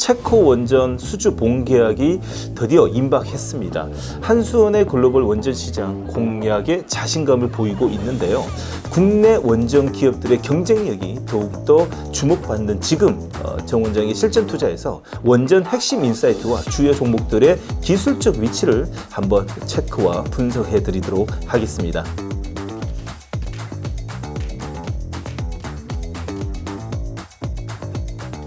체코 원전 수주 본계약이 드디어 임박했습니다. 한수원의 글로벌 원전 시장 공략에 자신감을 보이고 있는데요. 국내 원전 기업들의 경쟁력이 더욱더 주목받는 지금 정 원장이 실전 투자에서 원전 핵심 인사이트와 주요 종목들의 기술적 위치를 한번 체크와 분석해 드리도록 하겠습니다.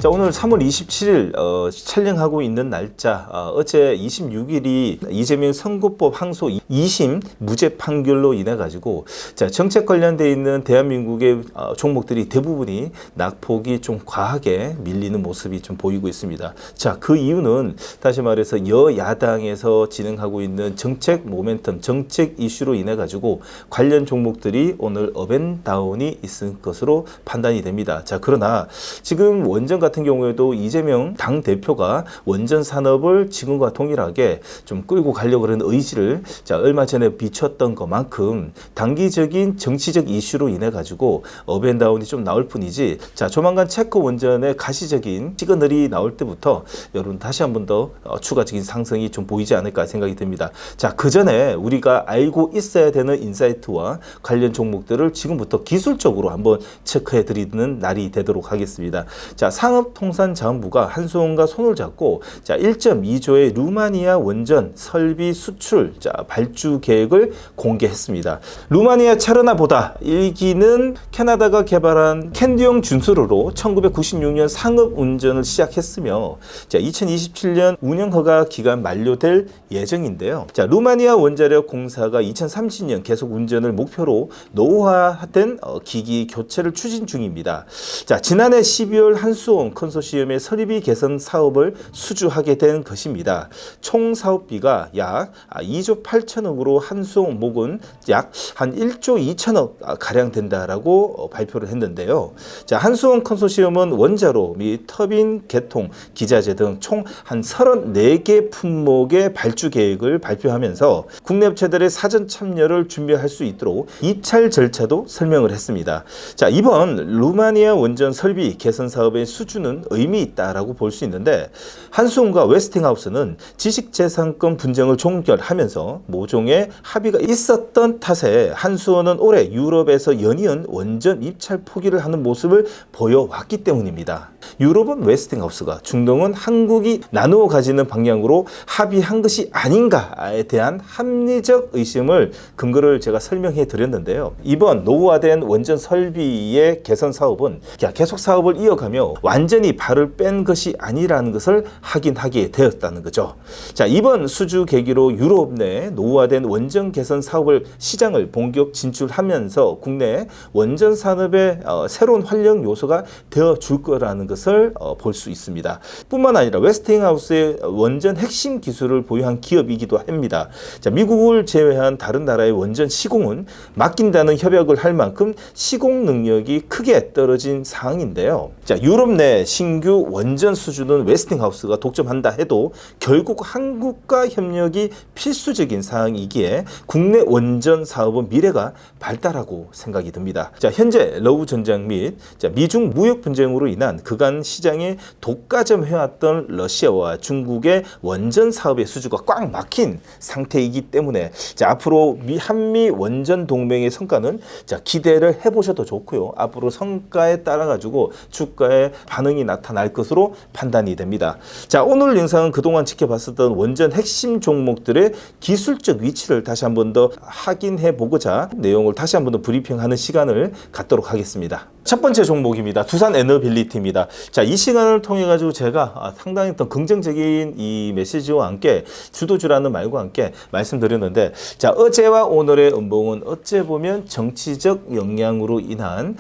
자, 오늘 3월 27일 촬영하고 있는 날짜, 어제 26일이 이재명 선거법 항소 2심 무죄 판결로 인해 가지고 자, 정책 관련돼 있는 대한민국의 종목들이 대부분이 낙폭이 좀 과하게 밀리는 모습이 좀 보이고 있습니다. 자, 그 이유는 다시 말해서 여야당에서 진행하고 있는 정책 모멘텀, 정책 이슈로 인해 가지고 관련 종목들이 오늘 업앤다운이 있을 것으로 판단이 됩니다. 자, 그러나 지금 원전 같은 경우에도 이재명 당대표가 원전 산업을 지금과 동일하게 좀 끌고 가려고 하는 의지를 자, 얼마 전에 비췄던 것만큼 단기적인 정치적 이슈로 인해 가지고 업앤다운이 좀 나올 뿐이지, 자, 조만간 체코 원전의 가시적인 시그널이 나올 때부터 여러분 다시 한 번 더 추가적인 상승이 좀 보이지 않을까 생각이 듭니다. 자, 그 전에 우리가 알고 있어야 되는 인사이트와 관련 종목들을 지금부터 기술적으로 한번 체크해 드리는 날이 되도록 하겠습니다. 자, 산업통상자원부가 한수원과 손을 잡고 자, 1.2조의 루마니아 원전 설비 수출 발주 계획을 공개했습니다. 루마니아 차르나보다 1기는 캐나다가 개발한 캔디용 준수로로 1996년 상업 운전을 시작했으며 자, 2027년 운영 허가 기간 만료될 예정인데요. 자, 루마니아 원자력 공사가 2030년 계속 운전을 목표로 노후화된 기기 교체를 추진 중입니다. 자, 지난해 12월 한수원 컨소시엄의 설비 개선 사업을 수주하게 된 것입니다. 총 사업비가 약 2조 8천억으로 한수원 목은 약 한 1조 2천억 가량 된다라고 발표를 했는데요. 자, 한수원 컨소시엄은 원자로 및 터빈 개통, 기자재 등 총 한 34개 품목의 발주 계획을 발표하면서 국내 업체들의 사전 참여를 준비할 수 있도록 입찰 절차도 설명을 했습니다. 자, 이번 루마니아 원전 설비 개선 사업의 수주는 의미 있다라고 볼 수 있는데, 한수원과 웨스팅하우스는 지식재산권 분쟁을 종결하면서 모종의 합의가 있었던 탓에 한수원은 올해 유럽에서 연이은 원전 입찰 포기를 하는 모습을 보여왔기 때문입니다. 유럽은 웨스팅하우스가, 중동은 한국이 나누어 가지는 방향으로 합의한 것이 아닌가에 대한 합리적 의심을 근거를 제가 설명해 드렸는데요. 이번 노후화된 원전 설비의 개선 사업은 계속 사업을 이어가며 완전히 발을 뺀 것이 아니라는 것을 확인하게 되었다는 거죠. 자, 이번 수주 계기로 유럽 내 노후화된 원전 개선 사업을 시장을 본격 진출하면서 국내 원전 산업의 새로운 활력 요소가 되어 줄 거라는 것을 볼 수 있습니다. 뿐만 아니라 웨스팅하우스의 원전 핵심 기술을 보유한 기업이기도 합니다. 자, 미국을 제외한 다른 나라의 원전 시공은 맡긴다는 협약을 할 만큼 시공 능력이 크게 떨어진 상황인데요. 자, 유럽 내 신규 원전 수주는 웨스팅하우스가 독점한다 해도 결국 한국과 협력이 필수적인 사항이기에 국내 원전 사업은 미래가 밝다라고 생각이 듭니다. 자, 현재 러우 전쟁 및 미중 무역 분쟁으로 인한 그간 시장에 독과점 해왔던 러시아와 중국의 원전 사업의 수주가 꽉 막힌 상태이기 때문에 자, 앞으로 한미 원전 동맹의 성과는 자, 기대를 해보셔도 좋고요. 앞으로 성과에 따라 가지고 주가의 반응이 나타날 것으로 판단이 됩니다. 자, 오늘 영상은 그동안 지켜봤었던 원전 핵심 종목들의 기술적 위치를 다시 한 번 더 확인해 보고자 내용을 다시 한 번 더 브리핑하는 시간을 갖도록 하겠습니다. 첫 번째 종목입니다. 두산 에너빌리티입니다. 자, 이 시간을 통해 가지고 제가 상당히 또 긍정적인 이 메시지와 함께 주도주라는 말과 함께 말씀드렸는데, 자, 어제와 오늘의 음봉은 어째 보면 정치적 영향으로 인한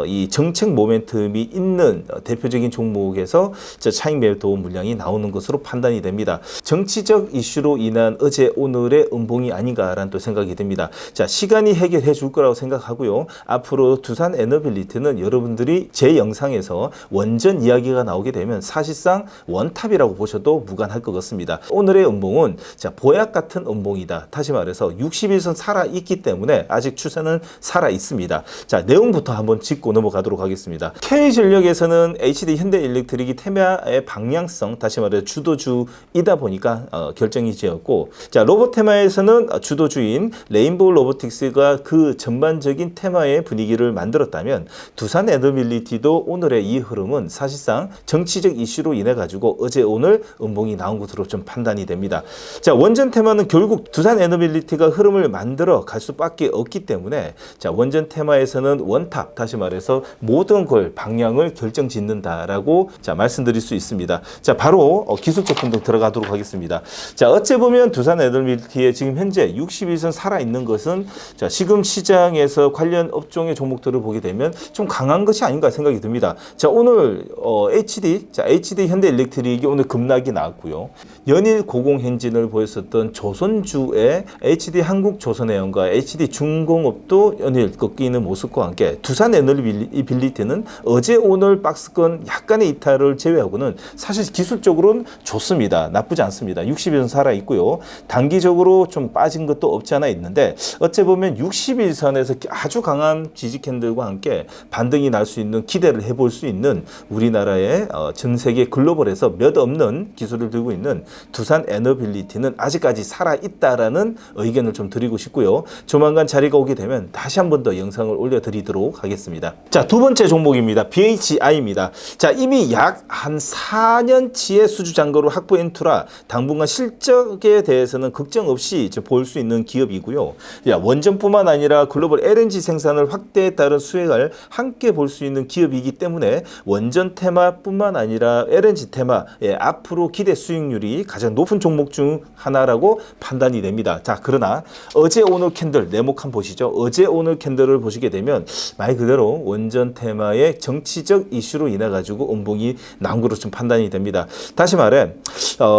이 정책 모멘텀이 있는 대표적인 종목에서 차익 매도 물량이 나오는 것으로 판단이 됩니다. 정치적 이슈로 인한 어제 오늘의 음봉이 아닌가라는 또 생각이 듭니다. 자, 시간이 해결해 줄 거라고 생각하고요. 앞으로 두산 에너빌리티는 여러분들이 제 영상에서 원전 이야기가 나오게 되면 사실상 원탑이라고 보셔도 무관할 것 같습니다. 오늘의 음봉은 자, 보약 같은 음봉이다. 다시 말해서 60일선 살아 있기 때문에 아직 추세는 살아 있습니다. 자, 내용부터 한번 짚고 넘어가도록 하겠습니다. K전력에서는 HD 현대일렉트릭이 테마의 방향성, 다시 말해 주도주이다 보니까 결정이 지었고, 자, 로봇 테마에서는 주도주인 레인보우 로보틱스가 그 전반적인 테마의 분위기를 만들었다면 두산 에너빌리티도 오늘의 이 흐름은 사실상 정치적 이슈로 인해 가지고 어제 오늘 음봉이 나온 것으로 좀 판단이 됩니다. 자, 원전 테마는 결국 두산 에너빌리티가 흐름을 만들어 갈 수밖에 없기 때문에, 자, 원전 테마에서는 원탑, 다시 말해서 모든 걸 방향을 결정짓는다라고 자 말씀드릴 수 있습니다. 자, 바로 기술적 분석 들어가도록 하겠습니다. 자, 어째 보면 두산 에너빌리티의 지금 현재 61선 살아있는 것은, 자, 지금 시장에서 관련 업종의 종목들을 보게 되면 좀 강한 것이 아닌가 생각이 듭니다. 자, 오늘 HD 현대일렉트릭이 오늘 급락이 나왔고요. 연일 고공행진을 보였었던 조선주의 HD 한국조선해양과 HD 중공업도 연일 꺾이는 모습과 함께 두산 에너빌리티는 어제 오늘 박스권 약간의 이탈을 제외하고는 사실 기술적으로는 좋습니다. 나쁘지 않습니다. 60일선 살아있고요. 단기적으로 좀 빠진 것도 없지 않아 있는데, 어째 보면 61선에서 아주 강한 지지 캔들과 함께 반등이 날 수 있는, 기대를 해볼 수 있는 우리나라의 전 세계 글로벌에서 몇 없는 기술을 들고 있는 두산 에너빌리티는 아직까지 살아있다라는 의견을 좀 드리고 싶고요. 조만간 자리가 오게 되면 다시 한 번 더 영상을 올려드리도록 하겠습니다. 자, 두 번째 종목입니다. BHI입니다. 자, 이미 약 한 4년치의 수주 잔고를 확보한 투라 당분간 실적에 대해서는 걱정 없이 볼 수 있는 기업이고요. 야, 원전뿐만 아니라 글로벌 LNG 생산을 확대에 따른 수혜를 함께 볼 수 있는 기업이기 때문에 원전 테마뿐만 아니라 LNG 테마, 앞으로 기대 수익률이 가장 높은 종목 중 하나라고 판단이 됩니다. 자, 그러나 어제 오늘 캔들 네모칸 보시죠. 어제 오늘 캔들을 보시게 되면 말 그대로 원전 테마의 정치적 이슈로 인해 가지고 음봉이 나온 것으로 좀 판단이 됩니다. 다시 말해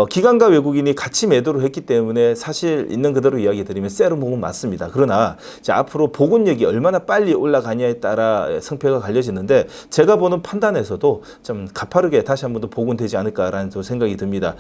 기관과 외국인이 같이 매도를 했기 때문에 사실 있는 그대로 이야기 드리면 세rum봉은 맞습니다. 그러나 자, 앞으로 복원력이 얼마나 빨리 올라가냐에 따라 성패가 갈려지는데, 제가 보는 판단에서도 좀 가파르게 다시 한 번 더 복원되지 않을까라는 생각이 듭니다.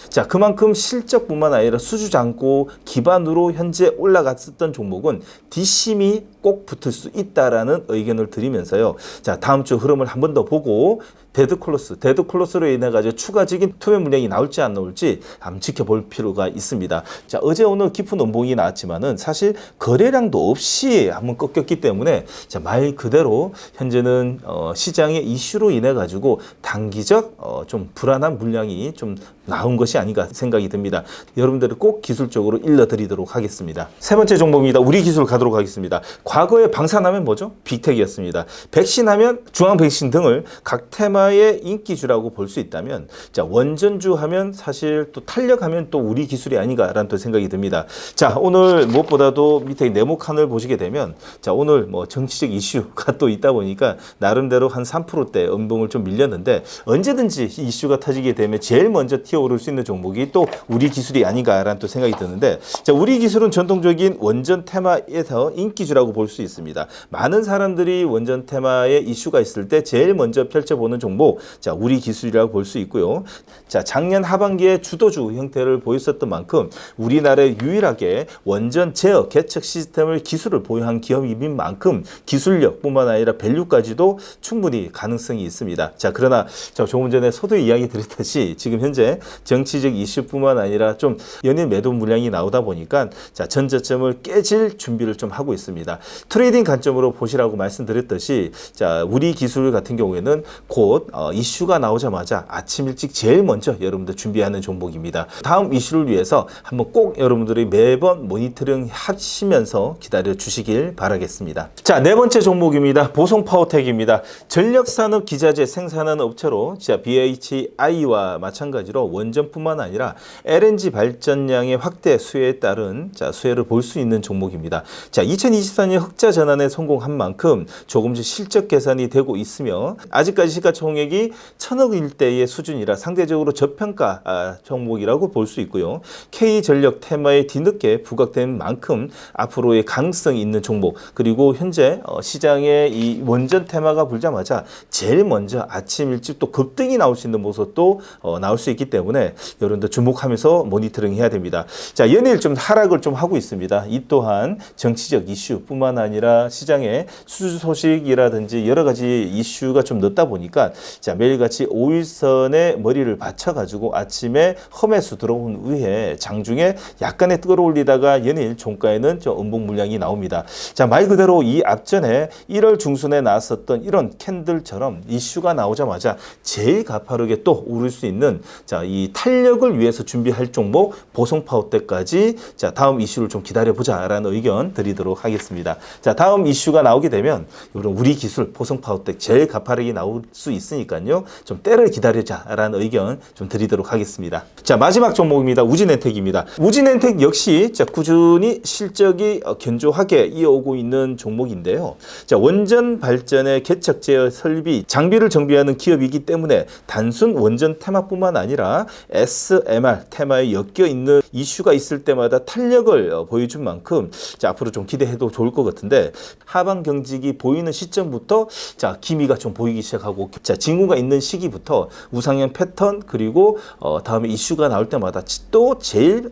자, 그만큼 실적뿐만 아니라 수주 잔고 기반으로 현재 올라갔었던 종목은 뒷심이 꼭 붙을 수 있다라는 의견을 드리면서요. 자, 다음 주 흐름을 한 번 더 보고 데드 클로스로 인해 가지고 추가적인 투매 물량이 나올지 안 나올지 한번 지켜볼 필요가 있습니다. 자, 어제 오늘 깊은 음봉이 나왔지만은 사실 거래량도 없이 한번 꺾였기 때문에, 자, 말 그대로 현재는 시장의 이슈로 인해 가지고 단기적 좀 불안한 물량이 좀 나온 것이 아닌가 생각이 듭니다. 여러분들은 꼭 기술적으로 일러드리도록 하겠습니다. 세 번째 종목입니다. 우리 기술 가도록 하겠습니다. 과거에 방산하면 뭐죠? 빅텍이었습니다. 백신하면 중앙 백신 등을 각 테마의 인기주라고 볼 수 있다면, 자, 원전주 하면 사실 또 탄력하면 또 우리 기술이 아닌가라는 또 생각이 듭니다. 자, 오늘 무엇보다도 밑에 네모칸을 보시게 되면, 자, 오늘 뭐 정치적 이슈가 또 있다 보니까 나름대로 한 3%대 음봉을 좀 밀렸는데, 언제든지 이슈가 터지게 되면 제일 먼저 튀어오를 수 있는 종목이 또 우리 기술이 아닌가라는 또 생각이 드는데, 자, 우리 기술은 전통적인 원전 테마에서 인기주라고 볼 수 있습니다. 많은 사람들이 원전 테마에 이슈가 있을 때 제일 먼저 펼쳐보는 종목, 자, 우리 기술이라고 볼 수 있고요. 자, 작년 하반기에 주도주 형태를 보였었던 만큼 우리나라에 유일하게 원전 제어 개척 시스템을 기술을 보유한 기업인 만큼 기술력뿐만 아니라 밸류까지도 충분히 가능성이 있습니다. 자, 그러나 조금 전에 서두 이야기 드렸듯이 지금 현재 정치적 이슈뿐만 아니라 좀 연일 매도 물량이 나오다 보니까, 자, 전저점을 깨질 준비를 좀 하고 있습니다. 트레이딩 관점으로 보시라고 말씀드렸듯이, 자, 우리 기술 같은 경우에는 곧 이슈가 나오자마자 아침 일찍 제일 먼저 여러분들 준비하는 종목입니다. 다음 이슈를 위해서 한번 꼭 여러분들이 매번 모니터링 하시면서 기다려 주시길 바라겠습니다. 자, 네 번째 종목입니다. 보성파워텍입니다. 전력산업 기자재 생산하는 업체로, 자, BHI와 마찬가지로 원전뿐만 아니라 LNG 발전량의 확대 수혜에 따른, 자, 수혜를 볼 수 있는 종목입니다. 자, 2024년 흑자 전환에 성공한 만큼 조금씩 실적 개선이 되고 있으며, 아직까지 시가총액이 1000억 일대의 수준이라 상대적으로 저평가 종목이라고 볼 수 있고요. K전력 테마에 뒤늦게 부각된 만큼 앞으로의 가능성이 있는 종목, 그리고 현재 시장에 이 원전 테마가 불자마자 제일 먼저 아침 일찍 또 급등이 나올 수 있는 모습도 나올 수 있기 때문에, 여러분들 주목하면서 모니터링 해야 됩니다. 자, 연일 좀 하락을 좀 하고 있습니다. 이 또한 정치적 이슈뿐만 아니라 시장의 수주 소식이라든지 여러 가지 이슈가 좀 늦다 보니까 자, 매일같이 5일선에 머리를 받쳐가지고 아침에 험해수 들어온 후에 장중에 약간의 끌어올리다가 연일 종가에는 좀 음봉 물량이 나옵니다. 자, 말 그대로 이 앞전에 1월 중순에 나왔었던 이런 캔들처럼 이슈가 나오자마자 제일 가파르게 또 오를 수 있는 자, 이 탄력을 위해서 준비할 종목 보성파워 때까지 자, 다음 이슈를 좀 기다려보자라는 의견 드리도록 하겠습니다. 자, 다음 이슈가 나오게 되면 우리 기술 보성파워 때 제일 가파르게 나올 수 있으니까요. 좀 때를 기다리자라는 의견 좀 드리도록 하겠습니다. 자, 마지막 종목입니다. 우진엔텍입니다. 우진엔텍 역시 자, 꾸준히 실적이 견조하게 이어오고 있는 종목인데요. 자, 원전 발전의 개척 제어 설비, 장비를 정비하는 기업이기 때문에 단순 원전 테마뿐만 아니라 SMR 테마에 엮여 있는 이슈가 있을 때마다 탄력을 보여준 만큼 자, 앞으로 좀 기대해도 좋을 것 같은데 하방 경직이 보이는 시점부터 자, 기미가 좀 보이기 시작하고 자, 징후가 있는 시기부터 우상향 패턴 그리고 다음에 이슈가 나올 때마다 또 제일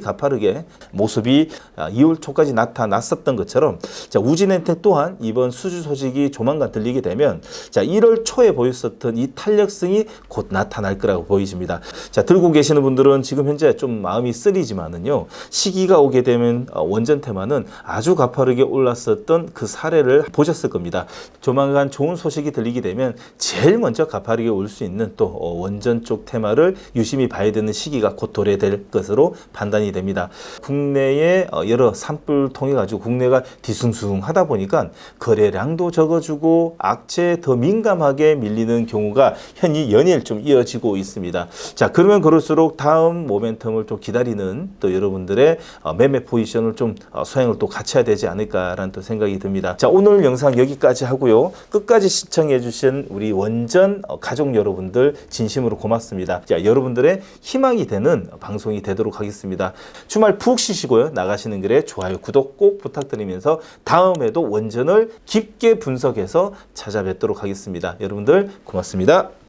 가파르게 모습이 2월 초까지 나타났었던 것처럼 자, 우진엔텍 또한 이번 수주 소식이 조만간 들리게 되면 자, 1월 초에 보였었던 이 탄력성이 곧 나타날 거라고 보여집니다. 자, 들고 계시는 분들은 지금 현재 좀 마음이 쓰리지만은요, 시기가 오게 되면 원전 테마는 아주 가파르게 올랐었던 그 사례를 보셨을 겁니다. 조만간 좋은 소식이 들리게 되면 제일 먼저 가파르게 올 수 있는 또 원전 쪽 테마를 유심히 봐야 되는 시기가 곧 도래될 것으로 판단이 됩니다. 국내의 여러 산불 통해 가지고 국내가 뒤숭숭하다 보니까 거래량도 적어주고 악재에 더 민감하게 밀리는 경우가 현이 연일 좀 이어지고 있습니다. 자, 그러면 그럴수록 다음 모멘텀을 좀 기다리는 또 여러분들의 매매 포지션을 좀 수행을 또 같이 해야 되지 않을까라는 또 생각이 듭니다. 자, 오늘 영상 여기까지 하고요. 끝까지 시청해 주신 우리 원전 가족 여러분들 진심으로 고맙습니다. 자, 여러분들의 희망이 되는 방송이 되도록 하겠습니다. 주말 푹 쉬시고요. 나가시는 길에 좋아요, 구독 꼭 부탁드리면서 다음에도 원전을 깊게 분석해서 찾아뵙도록 하겠습니다. 여러분들 고맙습니다.